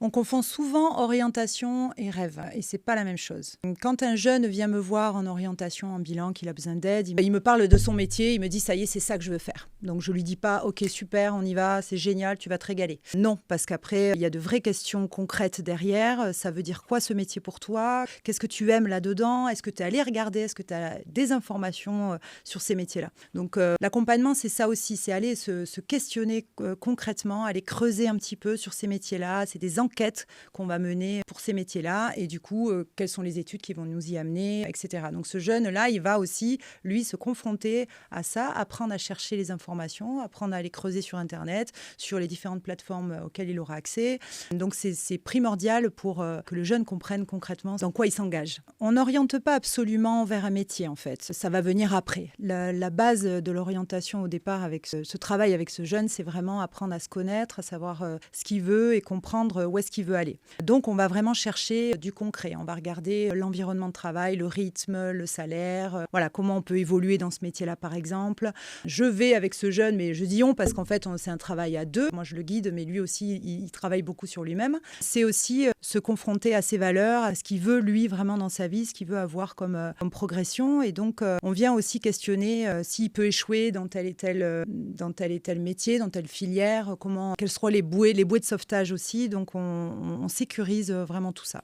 On confond souvent orientation et rêve, et c'est pas la même chose. Quand un jeune vient me voir en orientation, en bilan, qu'il a besoin d'aide, il me parle de son métier, il me dit ça y est, c'est ça que je veux faire. Donc je lui dis pas ok super, on y va, c'est génial, tu vas te régaler. Non, parce qu'après il y a de vraies questions concrètes derrière. Ça veut dire quoi ce métier pour toi? Qu'est-ce que tu aimes là-dedans? Est-ce que tu es allé regarder? Est-ce que tu as des informations sur ces métiers-là? Donc l'accompagnement, c'est ça aussi, c'est aller se questionner concrètement, aller creuser un petit peu sur ces métiers-là. C'est des enquêtes qu'on va mener pour ces métiers-là et du coup, quelles sont les études qui vont nous y amener, etc. Donc ce jeune-là, il va aussi, lui, se confronter à ça, apprendre à chercher les informations, apprendre à aller creuser sur Internet, sur les différentes plateformes auxquelles il aura accès. Donc c'est primordial pour que le jeune comprenne concrètement dans quoi il s'engage. On n'oriente pas absolument vers un métier, en fait. Ça va venir après. La base de l'orientation au départ avec ce travail avec ce jeune, c'est vraiment apprendre à se connaître, à savoir ce qu'il veut et comprendre où est-ce qu'il veut aller. Donc, on va vraiment chercher du concret. On va regarder l'environnement de travail, le rythme, le salaire, voilà, comment on peut évoluer dans ce métier-là, par exemple. Je vais avec ce jeune, mais je dis on parce qu'en fait, c'est un travail à deux. Moi, je le guide, mais lui aussi, il travaille beaucoup sur lui-même. C'est aussi se confronter à ses valeurs, à ce qu'il veut, lui, vraiment dans sa vie, ce qu'il veut avoir comme progression. Et donc, on vient aussi questionner s'il peut échouer dans tel et tel métier, dans telle filière, quelles seront les bouées de sauvetage aussi. Donc, on sécurise vraiment tout ça.